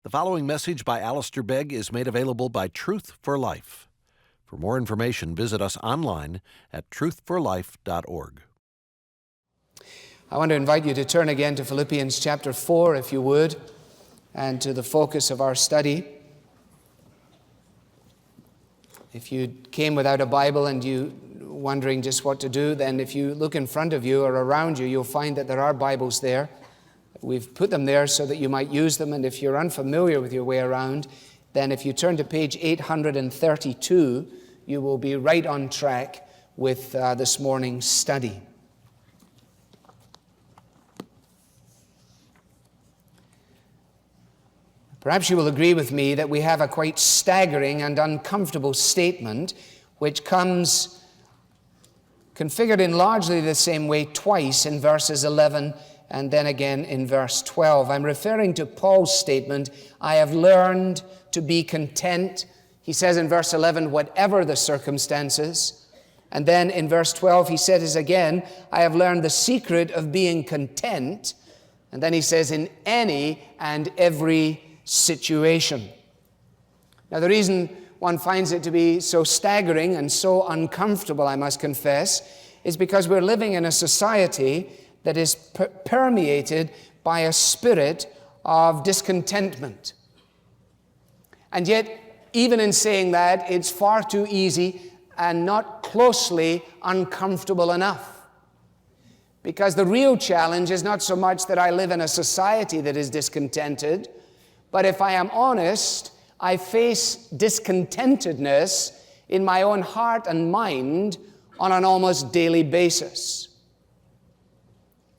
The following message by Alistair Begg is made available by Truth for Life. For more information, visit us online at truthforlife.org. I want to invite you to turn again to Philippians chapter 4, if you would, and to the focus of our study. If you came without a Bible and you wondering just what to do, then if you look in front of you or around you, you'll find that there are Bibles there. We've put them there so that you might use them, and if you're unfamiliar with your way around, then if you turn to page 832, you will be right on track with this morning's study. Perhaps you will agree with me that we have a quite staggering and uncomfortable statement which comes configured in largely the same way twice in verses 11 and then again in verse 12. I'm referring to Paul's statement, I have learned to be content. He says in verse 11, whatever the circumstances. And then in verse 12 he says again, I have learned the secret of being content. And then he says, in any and every situation. Now the reason one finds it to be so staggering and so uncomfortable, I must confess, is because we're living in a society that is permeated by a spirit of discontentment. And yet, even in saying that, it's far too easy and not closely uncomfortable enough. Because the real challenge is not so much that I live in a society that is discontented, but if I am honest, I face discontentedness in my own heart and mind on an almost daily basis.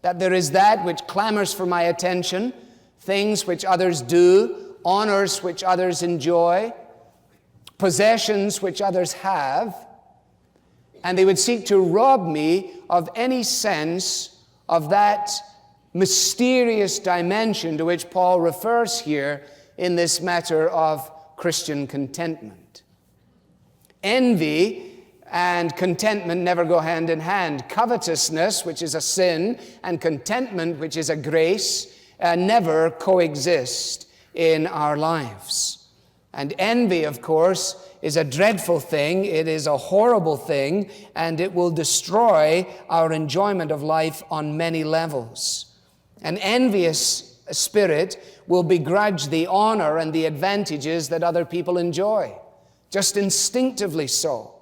That there is that which clamors for my attention, things which others do, honors which others enjoy, possessions which others have, and they would seek to rob me of any sense of that mysterious dimension to which Paul refers here in this matter of Christian contentment. Envy and contentment never go hand in hand. Covetousness, which is a sin, and contentment, which is a grace, never coexist in our lives. And envy, of course, is a dreadful thing. It is a horrible thing, and it will destroy our enjoyment of life on many levels. An envious spirit will begrudge the honor and the advantages that other people enjoy, just instinctively so.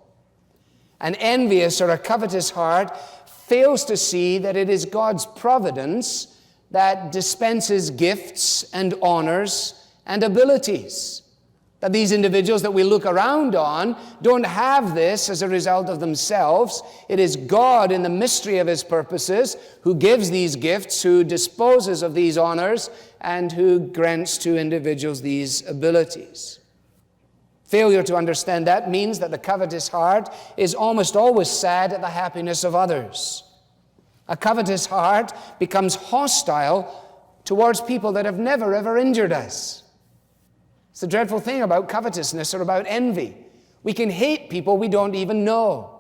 An envious or a covetous heart fails to see that it is God's providence that dispenses gifts and honors and abilities. That these individuals that we look around on don't have this as a result of themselves. It is God in the mystery of His purposes who gives these gifts, who disposes of these honors, and who grants to individuals these abilities. Failure to understand that means that the covetous heart is almost always sad at the happiness of others. A covetous heart becomes hostile towards people that have never ever injured us. It's the dreadful thing about covetousness or about envy. We can hate people we don't even know.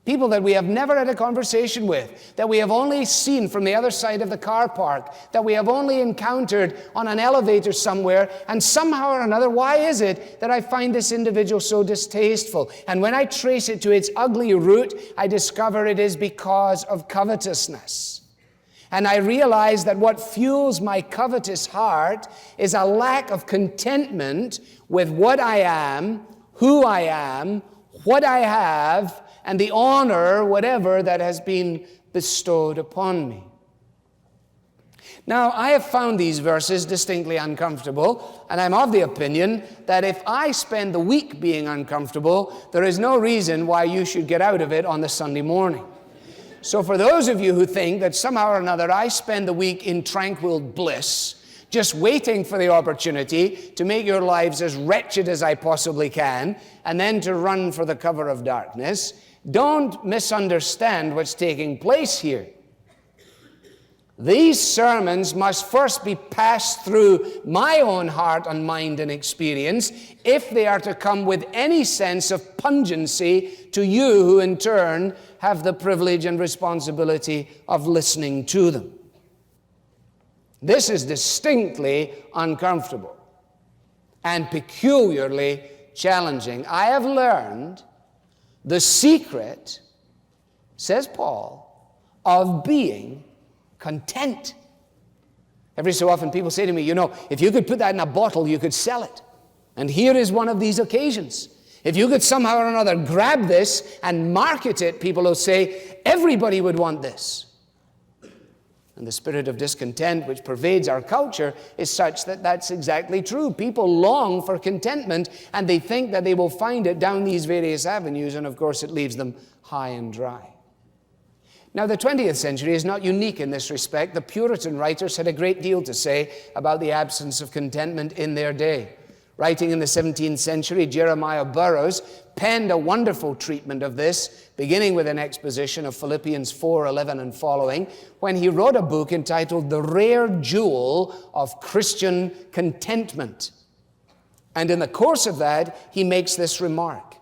People that we have never had a conversation with, that we have only seen from the other side of the car park, that we have only encountered on an elevator somewhere, and somehow or another, why is it that I find this individual so distasteful? And when I trace it to its ugly root, I discover it is because of covetousness. And I realize that what fuels my covetous heart is a lack of contentment with what I am, who I am, what I have, and the honor, whatever, that has been bestowed upon me. Now, I have found these verses distinctly uncomfortable, and I'm of the opinion that if I spend the week being uncomfortable, there is no reason why you should get out of it on the Sunday morning. So for those of you who think that somehow or another I spend the week in tranquil bliss, just waiting for the opportunity to make your lives as wretched as I possibly can, and then to run for the cover of darkness, don't misunderstand what's taking place here. These sermons must first be passed through my own heart and mind and experience if they are to come with any sense of pungency to you who in turn have the privilege and responsibility of listening to them. This is distinctly uncomfortable. and peculiarly challenging. I have learned the secret, says Paul, of being content. Every so often people say to me, if you could put that in a bottle, you could sell it. And here is one of these occasions. If you could somehow or another grab this and market it, people will say, everybody would want this. And the spirit of discontent which pervades our culture is such that that's exactly true. People long for contentment, and they think that they will find it down these various avenues, and of course it leaves them high and dry. Now, the 20th century is not unique in this respect. The Puritan writers had a great deal to say about the absence of contentment in their day. Writing in the 17th century, Jeremiah Burroughs penned a wonderful treatment of this, beginning with an exposition of Philippians 4:11 and following, when he wrote a book entitled The Rare Jewel of Christian Contentment. And in the course of that, he makes this remark: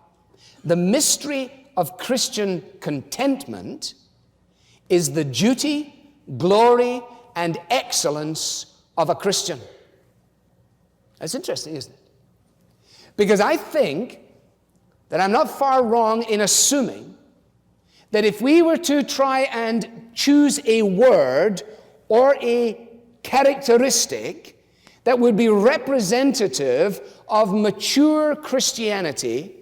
the mystery of Christian contentment is the duty, glory, and excellence of a Christian. That's interesting, isn't it? Because I think that I'm not far wrong in assuming that if we were to try and choose a word or a characteristic that would be representative of mature Christianity,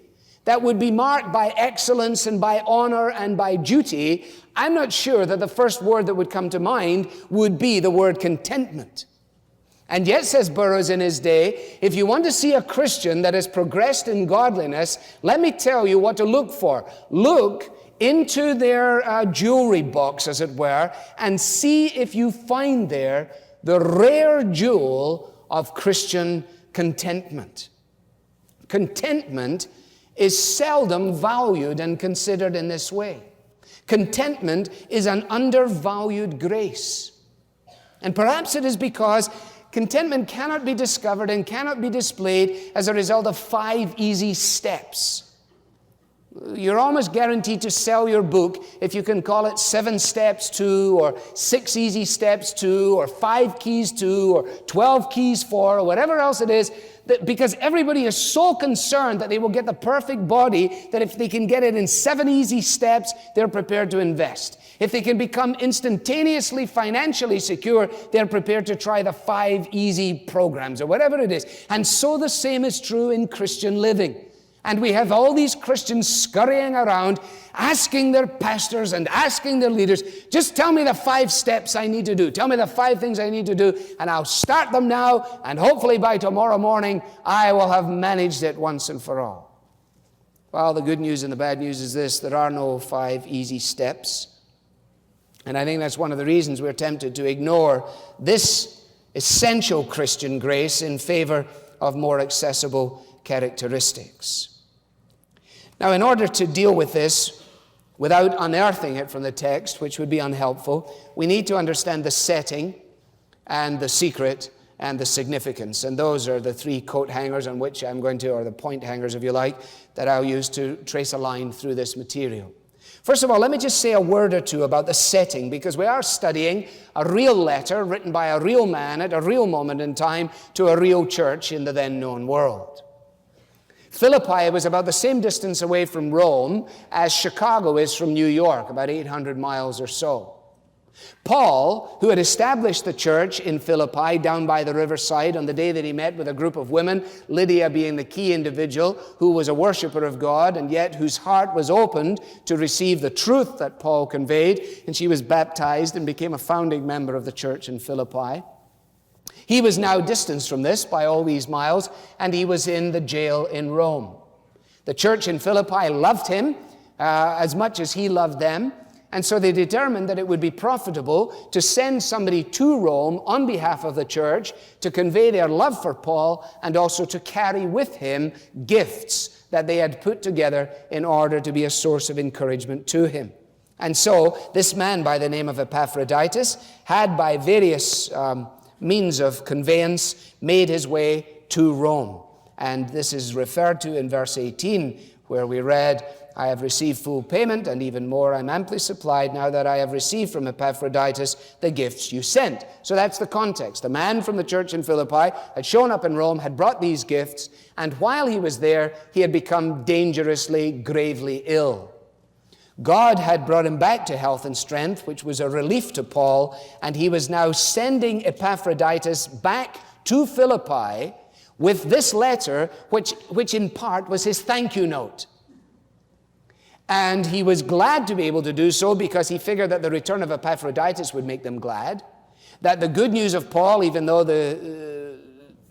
that would be marked by excellence and by honor and by duty, I'm not sure that the first word that would come to mind would be the word contentment. And yet, says Burroughs in his day, if you want to see a Christian that has progressed in godliness, let me tell you what to look for. Look into their jewelry box, as it were, and see if you find there the rare jewel of Christian contentment. Contentment is seldom valued and considered in this way. Contentment is an undervalued grace. And perhaps it is because contentment cannot be discovered and cannot be displayed as a result of 5 easy steps. You're almost guaranteed to sell your book if you can call it 7 steps to, or 6 easy steps to, or 5 keys to, or 12 keys for, or whatever else it is, because everybody is so concerned that they will get the perfect body that if they can get it in 7 easy steps, they're prepared to invest. If they can become instantaneously financially secure, they're prepared to try the 5 easy programs or whatever it is. And so the same is true in Christian living. And we have all these Christians scurrying around asking their pastors and asking their leaders, just tell me the 5 steps I need to do. Tell me the 5 things I need to do, and I'll start them now, and hopefully by tomorrow morning I will have managed it once and for all. Well, the good news and the bad news is this: there are no 5 easy steps. And I think that's one of the reasons we're tempted to ignore this essential Christian grace in favor of more accessible characteristics. Now, in order to deal with this without unearthing it from the text, which would be unhelpful, we need to understand the setting and the secret and the significance. And those are the 3 coat hangers on which I'm going to, or the point hangers if you like, that I'll use to trace a line through this material. First of all, let me just say a word or two about the setting, because we are studying a real letter written by a real man at a real moment in time to a real church in the then known world. Philippi was about the same distance away from Rome as Chicago is from New York, about 800 miles or so. Paul, who had established the church in Philippi down by the riverside on the day that he met with a group of women, Lydia being the key individual, who was a worshiper of God and yet whose heart was opened to receive the truth that Paul conveyed, and she was baptized and became a founding member of the church in Philippi. He was now distanced from this by all these miles, and he was in the jail in Rome. The church in Philippi loved him as much as he loved them, and so they determined that it would be profitable to send somebody to Rome on behalf of the church to convey their love for Paul and also to carry with him gifts that they had put together in order to be a source of encouragement to him. And so this man by the name of Epaphroditus had, by various means of conveyance, made his way to Rome. And this is referred to in verse 18, where we read, I have received full payment, and even more, I'm amply supplied now that I have received from Epaphroditus the gifts you sent. So that's the context. A man from the church in Philippi had shown up in Rome, had brought these gifts, and while he was there, he had become dangerously, gravely ill. God had brought him back to health and strength, which was a relief to Paul, and he was now sending Epaphroditus back to Philippi with this letter, which in part was his thank you note. And he was glad to be able to do so because he figured that the return of Epaphroditus would make them glad, that the good news of Paul, even though the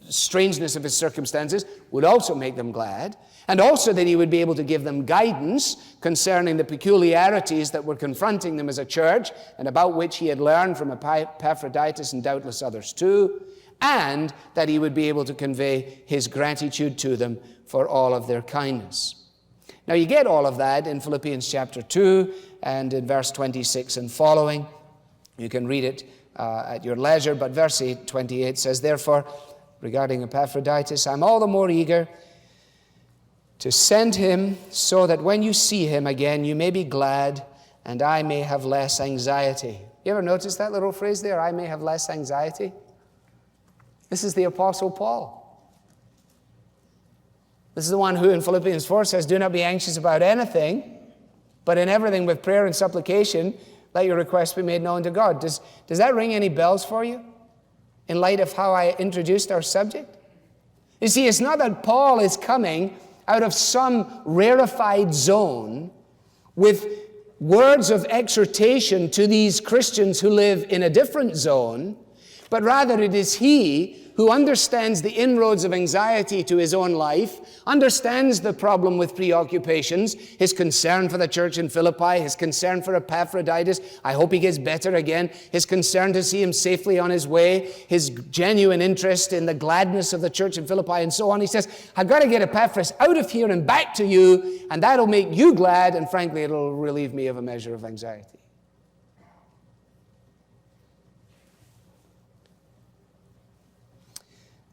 strangeness of his circumstances, would also make them glad, and also that he would be able to give them guidance concerning the peculiarities that were confronting them as a church and about which he had learned from Epaphroditus and doubtless others too, and that he would be able to convey his gratitude to them for all of their kindness. Now you get all of that in Philippians chapter 2 and in verse 26 and following. You can read it at your leisure, but verse 28 says, therefore, regarding Epaphroditus, I'm all the more eager to send him so that when you see him again, you may be glad and I may have less anxiety. You ever notice that little phrase there, I may have less anxiety? This is the Apostle Paul. This is the one who in Philippians 4 says, do not be anxious about anything, but in everything with prayer and supplication, let your requests be made known to God. Does that ring any bells for you in light of how I introduced our subject? You see, it's not that Paul is coming out of some rarefied zone with words of exhortation to these Christians who live in a different zone, but rather it is he who understands the inroads of anxiety to his own life, understands the problem with preoccupations, his concern for the church in Philippi, his concern for Epaphroditus, I hope he gets better again, his concern to see him safely on his way, his genuine interest in the gladness of the church in Philippi, and so on. He says, I've got to get Epaphras out of here and back to you, and that'll make you glad, and frankly, it'll relieve me of a measure of anxiety.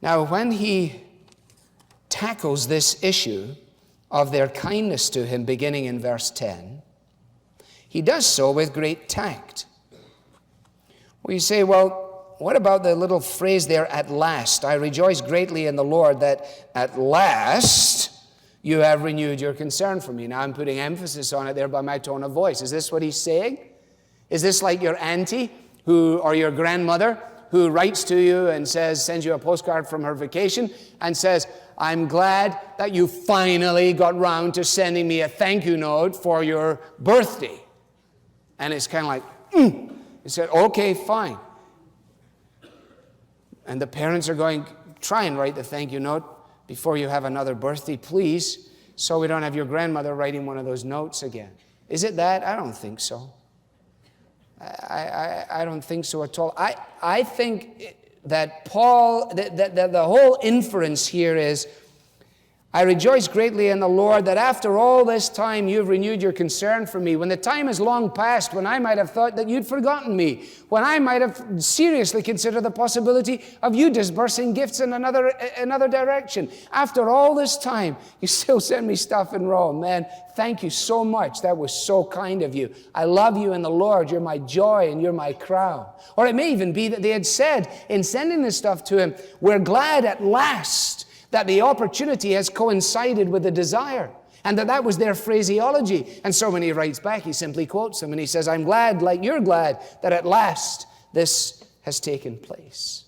Now, when he tackles this issue of their kindness to him, beginning in verse 10, he does so with great tact. Well, you say, well, what about the little phrase there, at last? I rejoice greatly in the Lord that at last you have renewed your concern for me. Now, I'm putting emphasis on it there by my tone of voice. Is this what he's saying? Is this like your auntie or your grandmother who writes to you and sends you a postcard from her vacation and says, I'm glad that you finally got round to sending me a thank you note for your birthday. And it's kind of like, He said, okay, fine. And the parents are going, try and write the thank you note before you have another birthday, please, so we don't have your grandmother writing one of those notes again. Is it that? I don't think so. I don't think so at all. I think that Paul, that the whole inference here is, I rejoice greatly in the Lord that after all this time you've renewed your concern for me. When the time is long past, when I might have thought that you'd forgotten me, when I might have seriously considered the possibility of you disbursing gifts in another direction. After all this time, you still send me stuff in Rome. Man, thank you so much. That was so kind of you. I love you in the Lord. You're my joy and you're my crown. Or it may even be that they had said in sending this stuff to him, we're glad at last that the opportunity has coincided with the desire, and that was their phraseology. And so when he writes back, he simply quotes them, and he says, I'm glad, like you're glad, that at last this has taken place.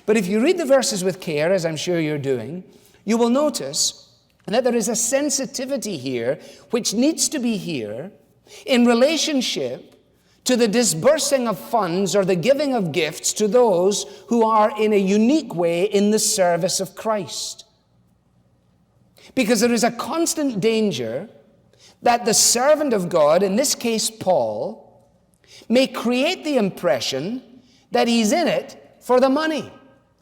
But if you read the verses with care, as I'm sure you're doing, you will notice that there is a sensitivity here which needs to be here in relationship to the disbursing of funds or the giving of gifts to those who are in a unique way in the service of Christ. Because there is a constant danger that the servant of God, in this case Paul, may create the impression that he's in it for the money.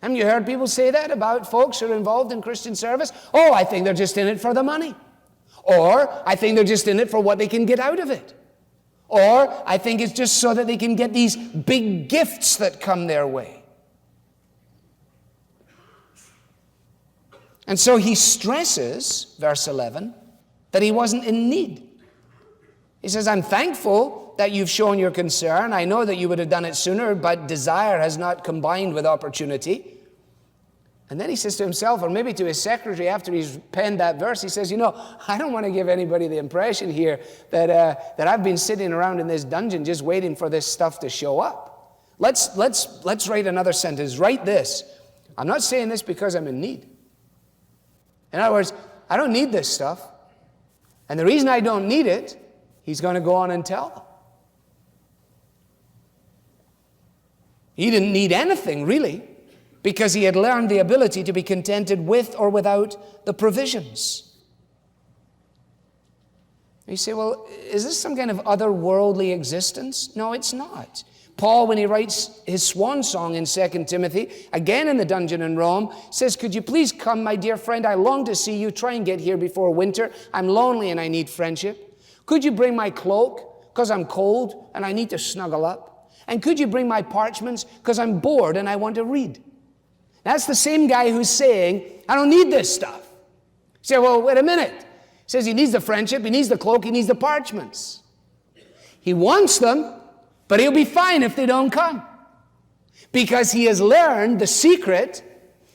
Haven't you heard people say that about folks who are involved in Christian service? Oh, I think they're just in it for the money. Or, I think they're just in it for what they can get out of it. Or, I think it's just so that they can get these big gifts that come their way. And so he stresses, verse 11, that he wasn't in need. He says, I'm thankful that you've shown your concern. I know that you would have done it sooner, but desire has not combined with opportunity. And then he says to himself, or maybe to his secretary after he's penned that verse, he says, I don't want to give anybody the impression here that I've been sitting around in this dungeon just waiting for this stuff to show up. Let's write another sentence. Write this. I'm not saying this because I'm in need. In other words, I don't need this stuff. And the reason I don't need it, he's going to go on and tell them. He didn't need anything, really, because he had learned the ability to be contented with or without the provisions. You say, well, is this some kind of otherworldly existence? No, it's not. Paul, when he writes his swan song in 2 Timothy, again in the dungeon in Rome, says, could you please come, my dear friend? I long to see you. Try and get here before winter. I'm lonely and I need friendship. Could you bring my cloak? Because I'm cold and I need to snuggle up. And could you bring my parchments? Because I'm bored and I want to read. That's the same guy who's saying, I don't need this stuff. You say, well, wait a minute. He says he needs the friendship, he needs the cloak, he needs the parchments. He wants them, but he'll be fine if they don't come. Because he has learned the secret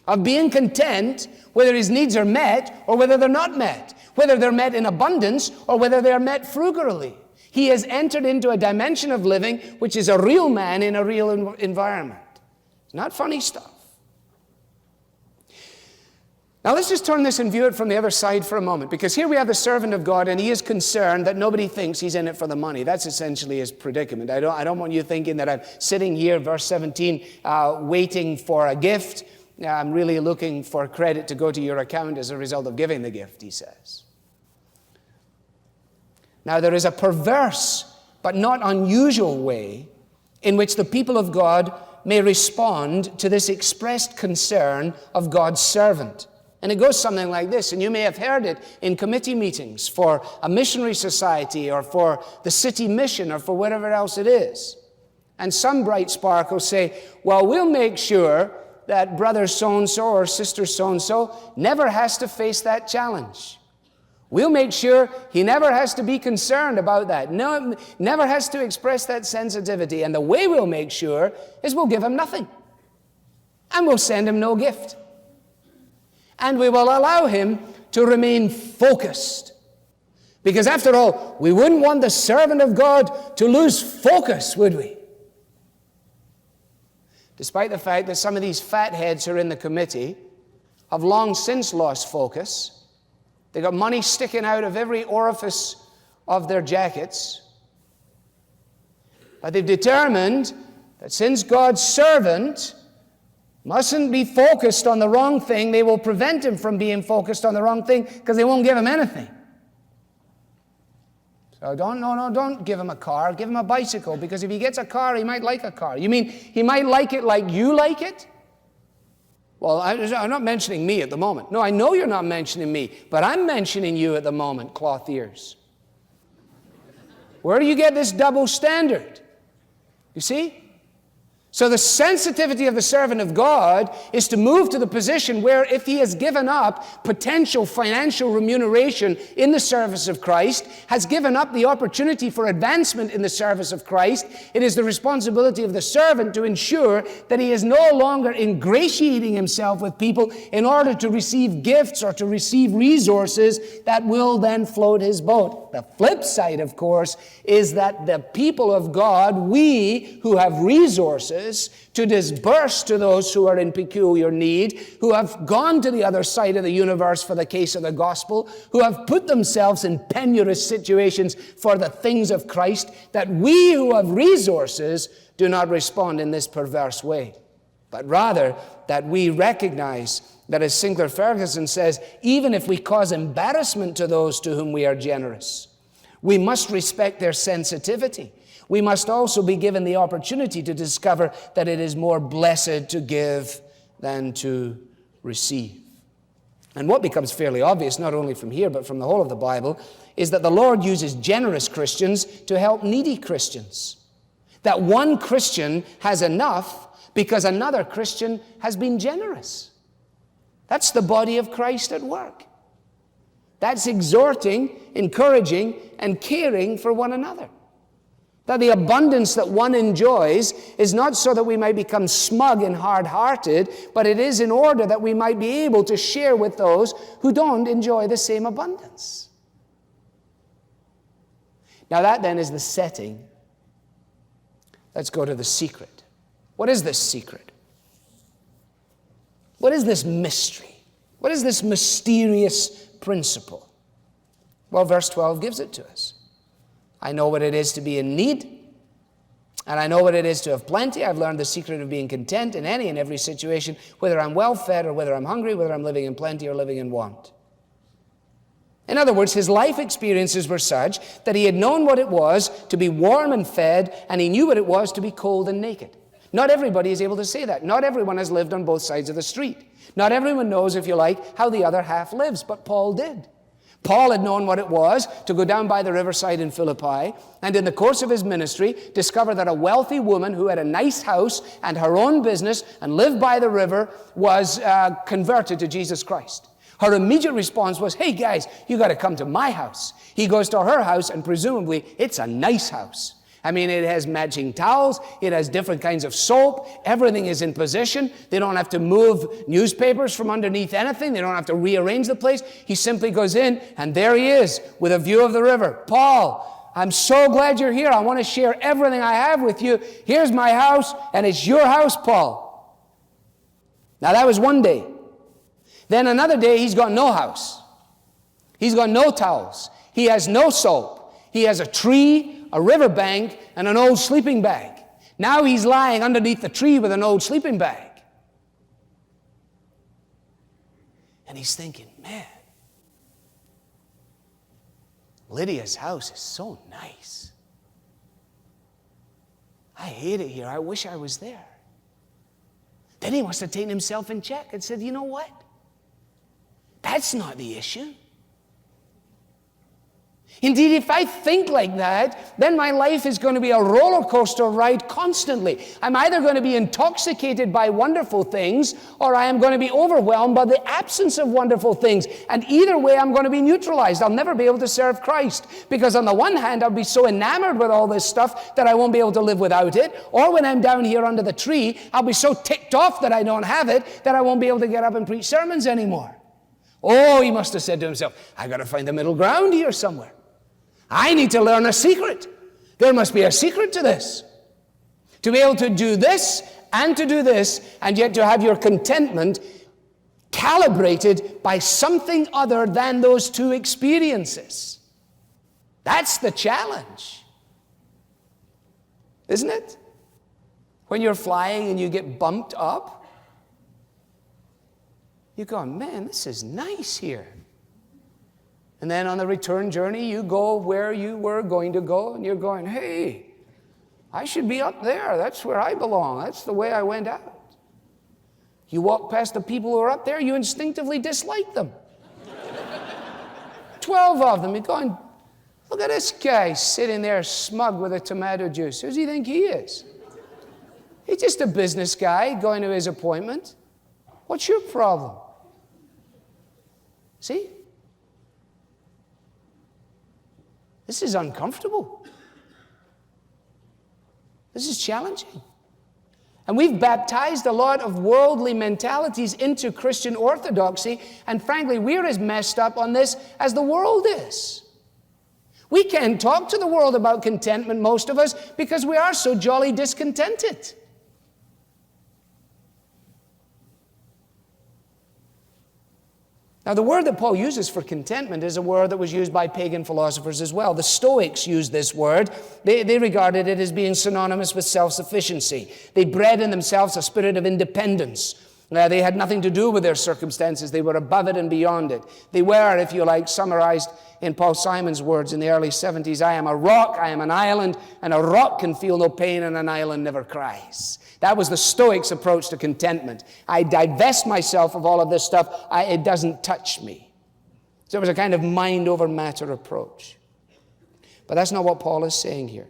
of being content whether his needs are met or whether they're not met. Whether they're met in abundance or whether they're met frugally. He has entered into a dimension of living which is a real man in a real environment. It's not funny stuff. Now let's just turn this and view it from the other side for a moment, because here we have the servant of God and he is concerned that nobody thinks he's in it for the money. That's essentially his predicament. I don't want you thinking that I'm sitting here, verse 17, waiting for a gift. I'm really looking for credit to go to your account as a result of giving the gift, he says. Now there is a perverse but not unusual way in which the people of God may respond to this expressed concern of God's servant. And it goes something like this, and you may have heard it in committee meetings for a missionary society or for the city mission or for whatever else it is. And some bright spark will say, well, we'll make sure that brother so-and-so or sister so-and-so never has to face that challenge. We'll make sure he never has to be concerned about that. No, never has to express that sensitivity. And the way we'll make sure is we'll give him nothing. And we'll send him no gift. And we will allow him to remain focused. Because after all, we wouldn't want the servant of God to lose focus, would we? Despite the fact that some of these fatheads who are in the committee have long since lost focus. They got money sticking out of every orifice of their jackets. But they've determined that since God's servant mustn't be focused on the wrong thing, they will prevent him from being focused on the wrong thing because they won't give him anything. So don't give him a car, give him a bicycle, because if he gets a car, he might like a car. You mean he might like it like you like it? Well, I'm not mentioning me at the moment. No, I know you're not mentioning me, but I'm mentioning you at the moment, cloth ears. Where do you get this double standard? You see? So the sensitivity of the servant of God is to move to the position where if he has given up potential financial remuneration in the service of Christ, has given up the opportunity for advancement in the service of Christ, it is the responsibility of the servant to ensure that he is no longer ingratiating himself with people in order to receive gifts or to receive resources that will then float his boat. The flip side, of course, is that the people of God, we who have resources, to disburse to those who are in peculiar need, who have gone to the other side of the universe for the case of the gospel, who have put themselves in penurious situations for the things of Christ, that we who have resources do not respond in this perverse way, but rather that we recognize that, as Sinclair Ferguson says, even if we cause embarrassment to those to whom we are generous, we must respect their sensitivity. We must also be given the opportunity to discover that it is more blessed to give than to receive. And what becomes fairly obvious, not only from here, but from the whole of the Bible, is that the Lord uses generous Christians to help needy Christians. That one Christian has enough because another Christian has been generous. That's the body of Christ at work. That's exhorting, encouraging, and caring for one another. That the abundance that one enjoys is not so that we might become smug and hard-hearted, but it is in order that we might be able to share with those who don't enjoy the same abundance. Now that then is the setting. Let's go to the secret. What is this secret? What is this mystery? What is this mysterious principle? Well, verse 12 gives it to us. I know what it is to be in need, and I know what it is to have plenty. I've learned the secret of being content in any and every situation, whether I'm well fed or whether I'm hungry, whether I'm living in plenty or living in want. In other words, his life experiences were such that he had known what it was to be warm and fed, and he knew what it was to be cold and naked. Not everybody is able to say that. Not everyone has lived on both sides of the street. Not everyone knows, if you like, how the other half lives, but Paul did. Paul had known what it was to go down by the riverside in Philippi, and in the course of his ministry, discover that a wealthy woman who had a nice house and her own business and lived by the river was converted to Jesus Christ. Her immediate response was, hey guys, you got to come to my house. He goes to her house, and presumably it's a nice house. I mean, it has matching towels, it has different kinds of soap, everything is in position. They don't have to move newspapers from underneath anything. They don't have to rearrange the place. He simply goes in, and there he is with a view of the river. Paul, I'm so glad you're here. I want to share everything I have with you. Here's my house, and it's your house, Paul. Now that was one day. Then another day, he's got no house. He's got no towels. He has no soap. He has a tree, a riverbank, and an old sleeping bag. Now he's lying underneath the tree with an old sleeping bag. And he's thinking, man, Lydia's house is so nice. I hate it here. I wish I was there. Then he must have taken himself in check and said, you know what? That's not the issue. Indeed, if I think like that, then my life is going to be a roller coaster ride constantly. I'm either going to be intoxicated by wonderful things, or I am going to be overwhelmed by the absence of wonderful things. And either way, I'm going to be neutralized. I'll never be able to serve Christ. Because on the one hand, I'll be so enamored with all this stuff that I won't be able to live without it. Or when I'm down here under the tree, I'll be so ticked off that I don't have it that I won't be able to get up and preach sermons anymore. Oh, he must have said to himself, I got to find the middle ground here somewhere. I need to learn a secret. There must be a secret to this. To be able to do this and to do this, and yet to have your contentment calibrated by something other than those two experiences. That's the challenge. Isn't it? When you're flying and you get bumped up, you go, man, this is nice here. And then on the return journey, you go where you were going to go, and you're going, hey, I should be up there. That's where I belong. That's the way I went out. You walk past the people who are up there, you instinctively dislike them. 12 of them. You're going, look at this guy sitting there smug with a tomato juice. Who does he think he is? He's just a business guy going to his appointment. What's your problem? See? This is uncomfortable. This is challenging. And we've baptized a lot of worldly mentalities into Christian orthodoxy, and frankly, we're as messed up on this as the world is. We can't talk to the world about contentment, most of us, because we are so jolly discontented. Now, the word that Paul uses for contentment is a word that was used by pagan philosophers as well. The Stoics used this word. They regarded it as being synonymous with self-sufficiency. They bred in themselves a spirit of independence. They had nothing to do with their circumstances. They were above it and beyond it. They were, if you like, summarized in Paul Simon's words in the early 70s, I am a rock, I am an island, and a rock can feel no pain and an island never cries. That was the Stoics' approach to contentment. I divest myself of all of this stuff. It doesn't touch me. So it was a kind of mind over matter approach. But that's not what Paul is saying here.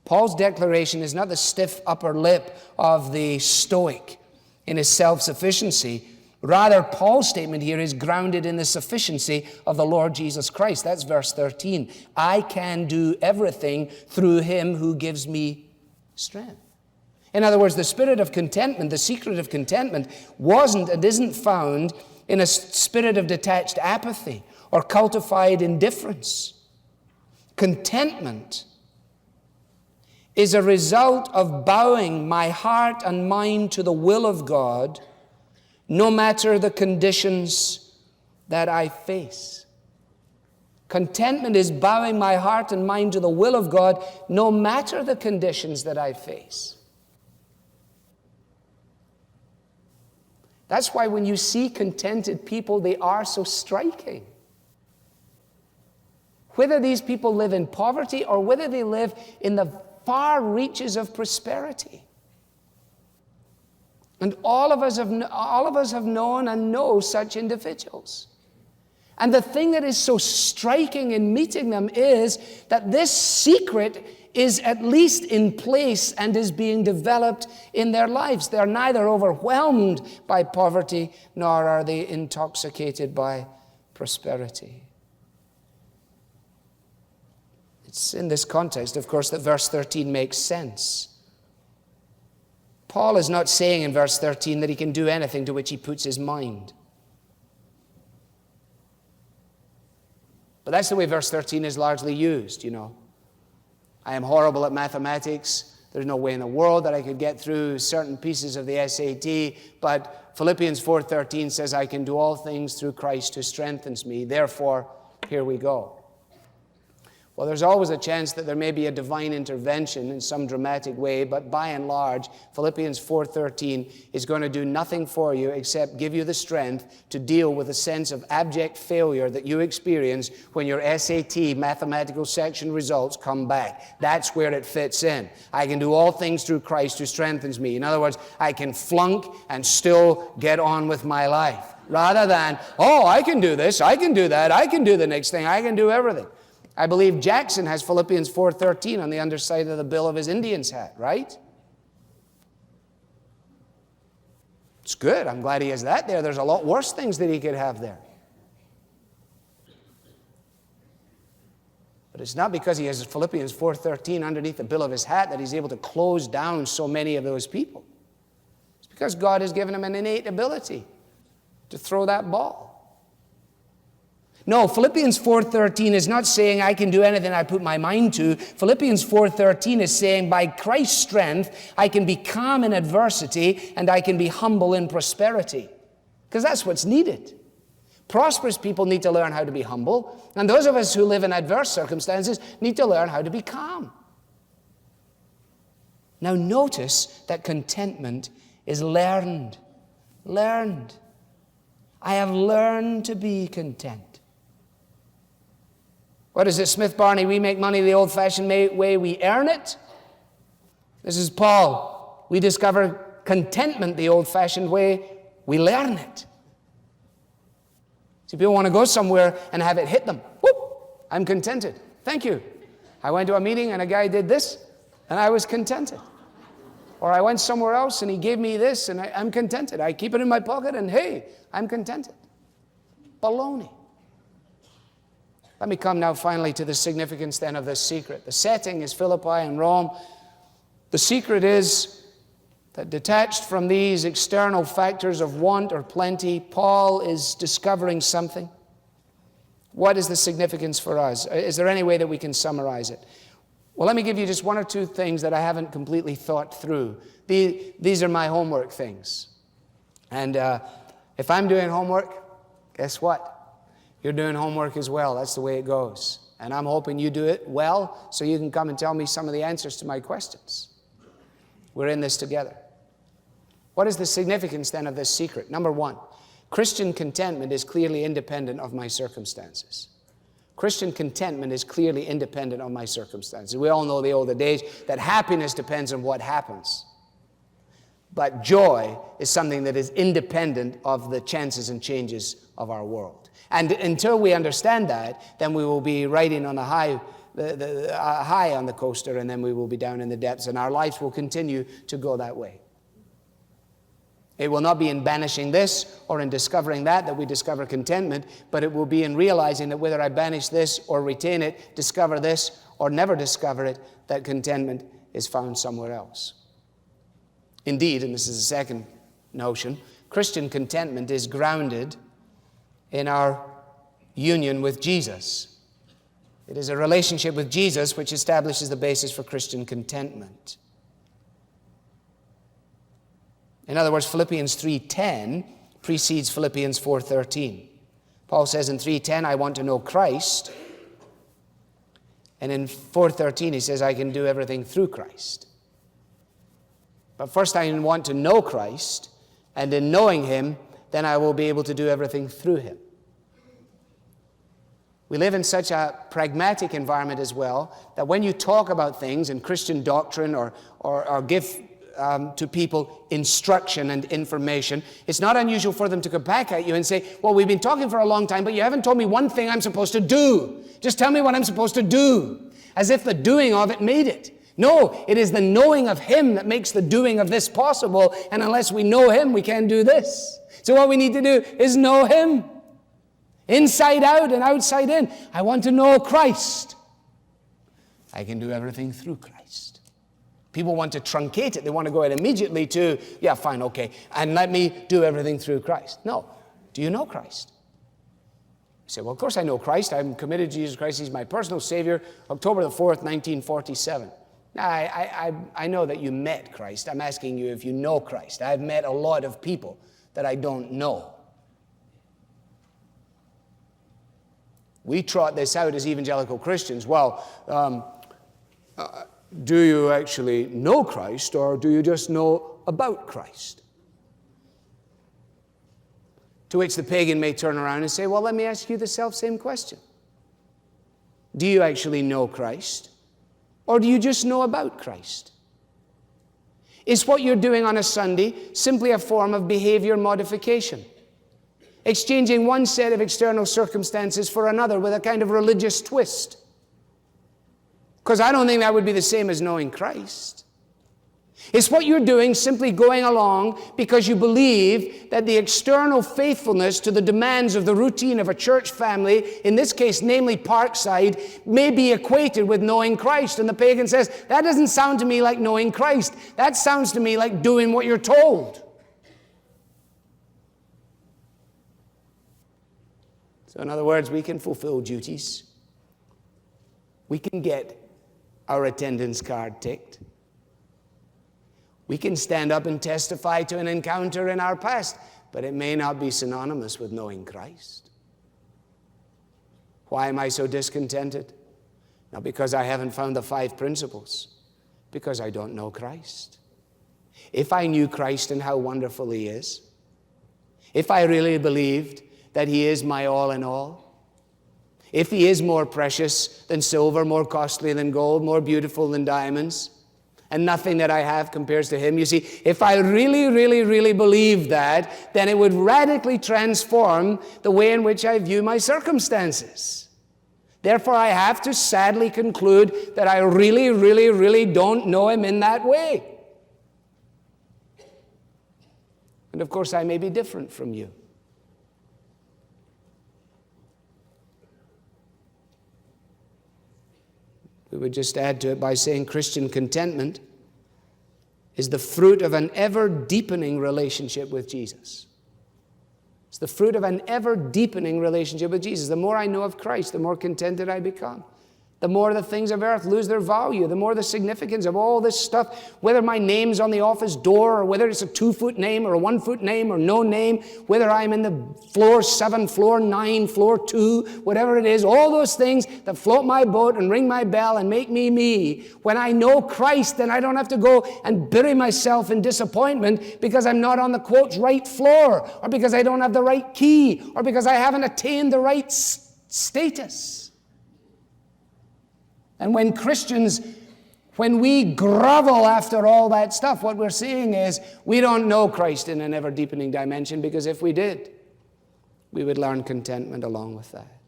Paul's declaration is not the stiff upper lip of the Stoic in his self-sufficiency, Rather, Paul's statement here is grounded in the sufficiency of the Lord Jesus Christ. That's verse 13. I can do everything through him who gives me strength. In other words, the spirit of contentment, the secret of contentment, wasn't and isn't found in a spirit of detached apathy or cultified indifference. Contentment is a result of bowing my heart and mind to the will of God, no matter the conditions that I face. Contentment is bowing my heart and mind to the will of God, no matter the conditions that I face. That's why when you see contented people, they are so striking. Whether these people live in poverty or whether they live in the far reaches of prosperity. And all of us have known and know such individuals. And the thing that is so striking in meeting them is that this secret is at least in place and is being developed in their lives. They're neither overwhelmed by poverty nor are they intoxicated by prosperity. It's in this context, of course, that verse 13 makes sense. Paul is not saying in verse 13 that he can do anything to which he puts his mind. But that's the way verse 13 is largely used, you know. I am horrible at mathematics. There's no way in the world that I could get through certain pieces of the SAT. But Philippians 4:13 says, I can do all things through Christ who strengthens me. Therefore, here we go. Well, there's always a chance that there may be a divine intervention in some dramatic way, but by and large, Philippians 4:13 is going to do nothing for you except give you the strength to deal with a sense of abject failure that you experience when your SAT mathematical section results come back. That's where it fits in. I can do all things through Christ who strengthens me. In other words, I can flunk and still get on with my life, rather than, oh, I can do this, I can do that, I can do the next thing, I can do everything. I believe Jackson has Philippians 4:13 on the underside of the bill of his Indians hat, right? It's good. I'm glad he has that there. There's a lot worse things that he could have there. But it's not because he has Philippians 4:13 underneath the bill of his hat that he's able to close down so many of those people. It's because God has given him an innate ability to throw that ball. No, Philippians 4:13 is not saying I can do anything I put my mind to. Philippians 4:13 is saying by Christ's strength, I can be calm in adversity and I can be humble in prosperity. Because that's what's needed. Prosperous people need to learn how to be humble, and those of us who live in adverse circumstances need to learn how to be calm. Now notice that contentment is learned. Learned. I have learned to be content. What is it, Smith Barney? We make money the old-fashioned way, we earn it. This is Paul. We discover contentment the old-fashioned way, we learn it. See, people want to go somewhere and have it hit them. Whoop! I'm contented. Thank you. I went to a meeting and a guy did this, and I was contented. Or I went somewhere else and he gave me this, and I'm contented. I keep it in my pocket, and hey, I'm contented. Baloney. Let me come now finally to the significance then of this secret. The setting is Philippi and Rome. The secret is that detached from these external factors of want or plenty, Paul is discovering something. What is the significance for us? Is there any way that we can summarize it? Well, let me give you just one or two things that I haven't completely thought through. These are my homework things. And if I'm doing homework, guess what? You're doing homework as well. That's the way it goes. And I'm hoping you do it well so you can come and tell me some of the answers to my questions. We're in this together. What is the significance then of this secret? Number one, Christian contentment is clearly independent of my circumstances. Christian contentment is clearly independent of my circumstances. We all know the old adage that happiness depends on what happens. But joy is something that is independent of the chances and changes of our world. And until we understand that, then we will be riding on a high on the coaster, and then we will be down in the depths, and our lives will continue to go that way. It will not be in banishing this or in discovering that we discover contentment, but it will be in realizing that whether I banish this or retain it, discover this or never discover it, that contentment is found somewhere else. Indeed, and this is the second notion, Christian contentment is grounded in our union with Jesus. It is a relationship with Jesus which establishes the basis for Christian contentment. In other words, Philippians 3:10 precedes Philippians 4:13. Paul says in 3:10, I want to know Christ. And in 4:13 he says, I can do everything through Christ. But first I want to know Christ, and in knowing him, then I will be able to do everything through him. We live in such a pragmatic environment as well, that when you talk about things in Christian doctrine or give to people instruction and information, it's not unusual for them to come back at you and say, well, we've been talking for a long time, but you haven't told me one thing I'm supposed to do. Just tell me what I'm supposed to do. As if the doing of it made it. No, it is the knowing of him that makes the doing of this possible, and unless we know him, we can't do this. So what we need to do is know him. Inside out and outside in. I want to know Christ. I can do everything through Christ. People want to truncate it. They want to go out immediately to, yeah, fine, okay, and let me do everything through Christ. No. Do you know Christ? You say, well, of course I know Christ. I'm committed to Jesus Christ. He's my personal Savior. October the 4th, 1947. Now, I know that you met Christ. I'm asking you if you know Christ. I've met a lot of people that I don't know. We trot this out as evangelical Christians. Well, do you actually know Christ, or do you just know about Christ? To which the pagan may turn around and say, well, let me ask you the self-same question. Do you actually know Christ, or do you just know about Christ? Is what you're doing on a Sunday simply a form of behavior modification? Exchanging one set of external circumstances for another with a kind of religious twist? Because I don't think that would be the same as knowing Christ. Is what you're doing simply going along because you believe that the external faithfulness to the demands of the routine of a church family, in this case, namely Parkside, may be equated with knowing Christ? And the pagan says, that doesn't sound to me like knowing Christ. That sounds to me like doing what you're told. So in other words, we can fulfill duties. We can get our attendance card ticked. We can stand up and testify to an encounter in our past, but it may not be synonymous with knowing Christ. Why am I so discontented? Not because I haven't found the 5 principles, because I don't know Christ. If I knew Christ and how wonderful he is, if I really believed that he is my all in all, if he is more precious than silver, more costly than gold, more beautiful than diamonds, and nothing that I have compares to him. You see, if I really, really, really believe that, then it would radically transform the way in which I view my circumstances. Therefore, I have to sadly conclude that I really, really, really don't know him in that way. And of course, I may be different from you. We would just add to it by saying Christian contentment is the fruit of an ever-deepening relationship with Jesus. It's the fruit of an ever-deepening relationship with Jesus. The more I know of Christ, the more contented I become. The more the things of earth lose their value, the more the significance of all this stuff, whether my name's on the office door, or whether it's a 2-foot name or a 1-foot name or no name, whether I'm in the floor 7, floor 9, floor 2, whatever it is, all those things that float my boat and ring my bell and make me me. When I know Christ, then I don't have to go and bury myself in disappointment because I'm not on the, quote, right floor, or because I don't have the right key, or because I haven't attained the right status. And when Christians, when we grovel after all that stuff, what we're saying is we don't know Christ in an ever-deepening dimension, because if we did, we would learn contentment along with that.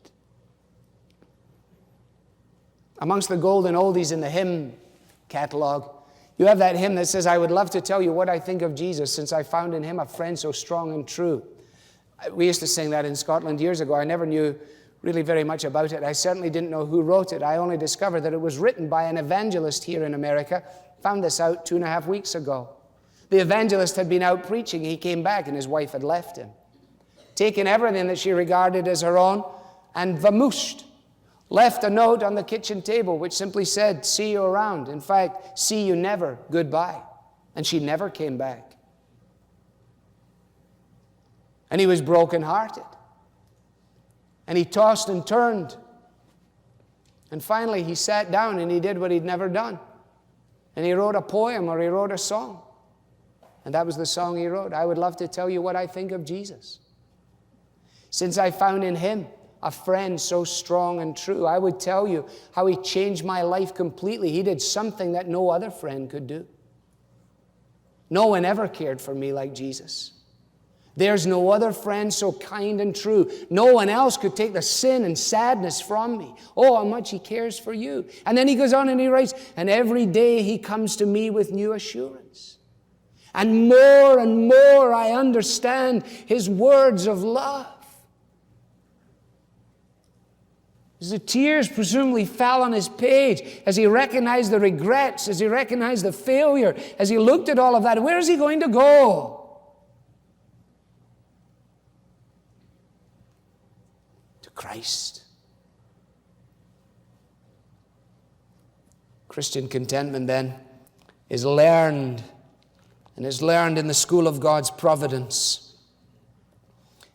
Amongst the golden oldies in the hymn catalog, You have that hymn that says, I would love to tell you what I think of Jesus, since I found in him a friend so strong and true. We used to sing that in Scotland years ago. I never knew really very much about it. I certainly didn't know who wrote it. I only discovered that it was written by an evangelist here in America. Found this out 2.5 weeks ago. The evangelist had been out preaching. He came back and his wife had left him, taken everything that she regarded as her own, and vamooshed. Left a note on the kitchen table which simply said, see you around. In fact, see you never, goodbye. And she never came back. And he was brokenhearted. And he tossed and turned. And finally he sat down and he did what he'd never done. And he wrote a poem, or he wrote a song. And that was the song he wrote. I would love to tell you what I think of Jesus, since I found in him a friend so strong and true. I would tell you how he changed my life completely. He did something that no other friend could do. No one ever cared for me like Jesus. There's no other friend so kind and true. No one else could take the sin and sadness from me. Oh, how much he cares for you. And then he goes on and he writes, and every day he comes to me with new assurance. And more I understand his words of love. As the tears presumably fell on his page, as he recognized the regrets, as he recognized the failure, as he looked at all of that, where is he going to go? To Christ. Christian contentment, then, is learned, and is learned in the school of God's providence.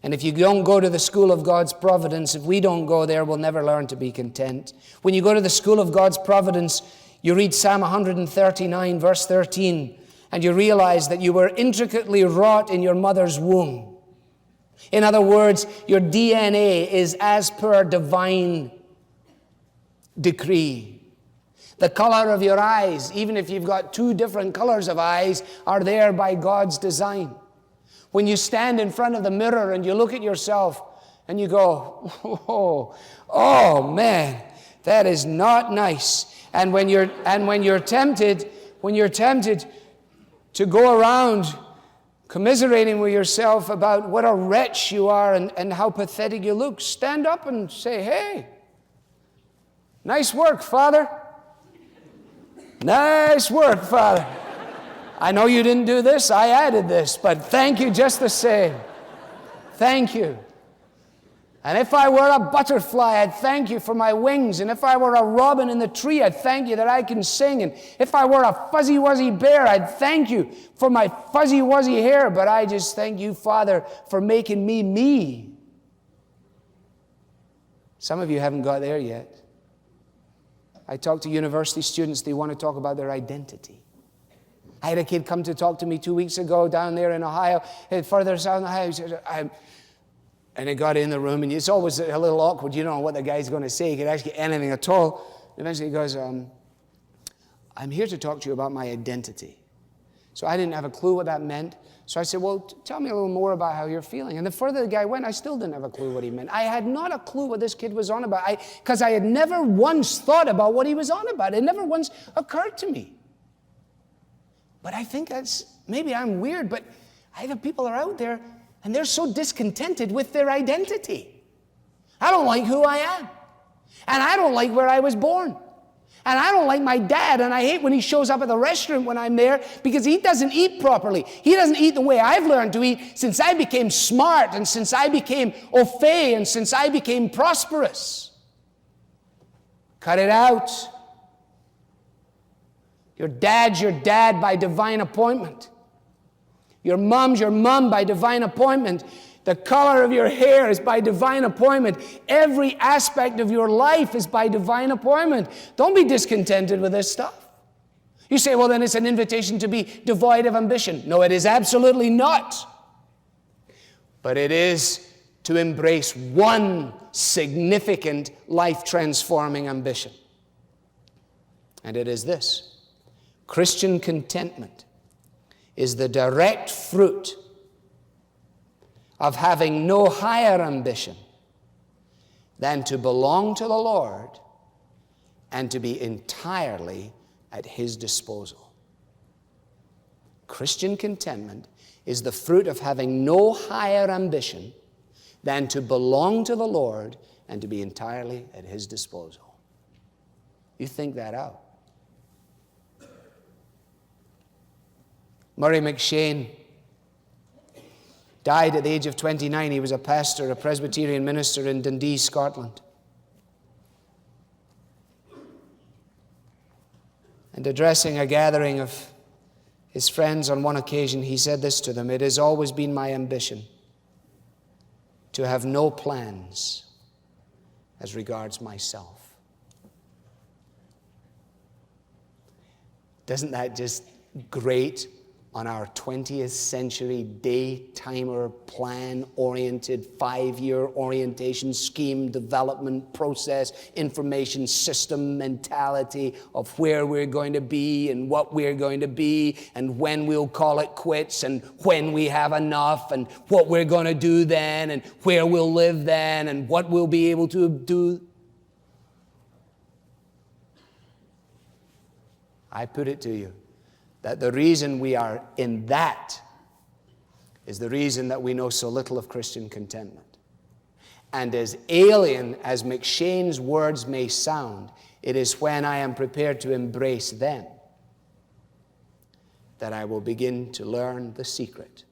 And if you don't go to the school of God's providence, if we don't go there, we'll never learn to be content. When you go to the school of God's providence, you read Psalm 139, verse 13, and you realize that you were intricately wrought in your mother's womb. In other words, your DNA is as per divine decree. The color of your eyes, even if you've got 2 different colors of eyes, are there by God's design. When you stand in front of the mirror and you look at yourself and you go, oh man, that is not nice. And when you're tempted to go around commiserating with yourself about what a wretch you are and how pathetic you look, stand up and say, hey, nice work, Father. Nice work, Father. I know you didn't do this, I added this, but thank you just the same. Thank you. And if I were a butterfly, I'd thank you for my wings. And if I were a robin in the tree, I'd thank you that I can sing. And if I were a fuzzy-wuzzy bear, I'd thank you for my fuzzy-wuzzy hair. But I just thank you, Father, for making me me. Some of you haven't got there yet. I talk to university students, they want to talk about their identity. I had a kid come to talk to me 2 weeks ago down there in Ohio, further south in Ohio. He said, and he got in the room, and it's always a little awkward. You don't know what the guy's going to say. He could ask you anything at all. Eventually he goes, I'm here to talk to you about my identity. So I didn't have a clue what that meant. So I said, well, tell me a little more about how you're feeling. And the further the guy went, I still didn't have a clue what he meant. I had not a clue what this kid was on about, because I had never once thought about what he was on about. It never once occurred to me. But I think maybe I'm weird, but other people are out there and they're so discontented with their identity. I don't like who I am. And I don't like where I was born. And I don't like my dad, and I hate when he shows up at the restaurant when I'm there because he doesn't eat properly. He doesn't eat the way I've learned to eat since I became smart and since I became au fait and since I became prosperous. Cut it out. Your dad's your dad by divine appointment. Your mom's your mom by divine appointment. The color of your hair is by divine appointment. Every aspect of your life is by divine appointment. Don't be discontented with this stuff. You say, well, then it's an invitation to be devoid of ambition. No, it is absolutely not. But it is to embrace one significant life-transforming ambition. And it is this. Christian contentment is the direct fruit of having no higher ambition than to belong to the Lord and to be entirely at His disposal. Christian contentment is the fruit of having no higher ambition than to belong to the Lord and to be entirely at His disposal. You think that out. Murray McShane died at the age of 29. He was a pastor, a Presbyterian minister in Dundee, Scotland. And addressing a gathering of his friends on one occasion, he said this to them: "It has always been my ambition to have no plans as regards myself." Doesn't that just grate on our 20th century day-timer, plan-oriented, 5-year orientation scheme development process, information system mentality of where we're going to be and what we're going to be and when we'll call it quits and when we have enough and what we're going to do then and where we'll live then and what we'll be able to do? I put it to you that the reason we are in that is the reason that we know so little of Christian contentment. And as alien as McShane's words may sound, it is when I am prepared to embrace them that I will begin to learn the secret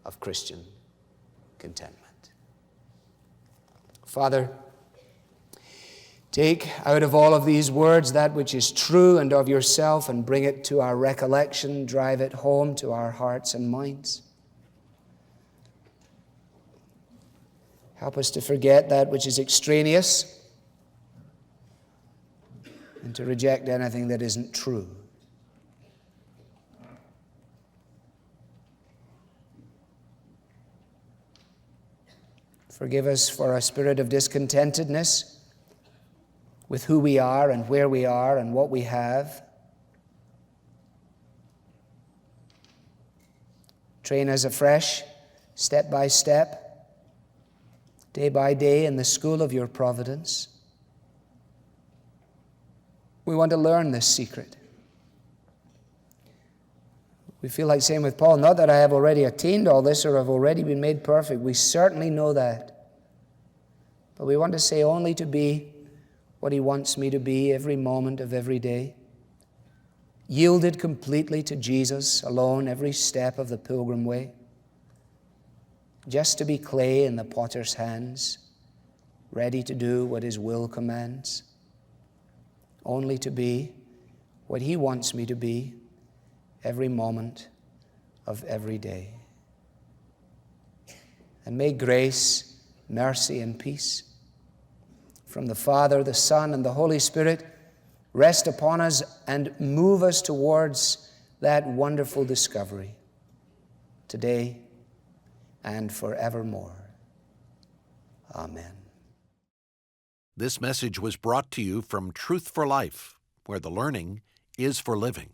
of Christian contentment. Father, take out of all of these words that which is true and of yourself and bring it to our recollection, drive it home to our hearts and minds. Help us to forget that which is extraneous and to reject anything that isn't true. Forgive us for a spirit of discontentedness with who we are and where we are and what we have. Train us afresh, step by step, day by day in the school of your providence. We want to learn this secret. We feel like saying with Paul, not that I have already attained all this or have already been made perfect. We certainly know that. But we want to say only to be what He wants me to be every moment of every day. Yielded completely to Jesus alone every step of the pilgrim way. Just to be clay in the potter's hands, ready to do what His will commands. Only to be what He wants me to be every moment of every day. And may grace, mercy, and peace from the Father, the Son, and the Holy Spirit rest upon us and move us towards that wonderful discovery today and forevermore. Amen. This message was brought to you from Truth for Life, where the learning is for living.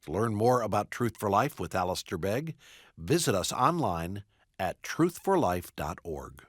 To learn more about Truth for Life with Alistair Begg, visit us online at truthforlife.org.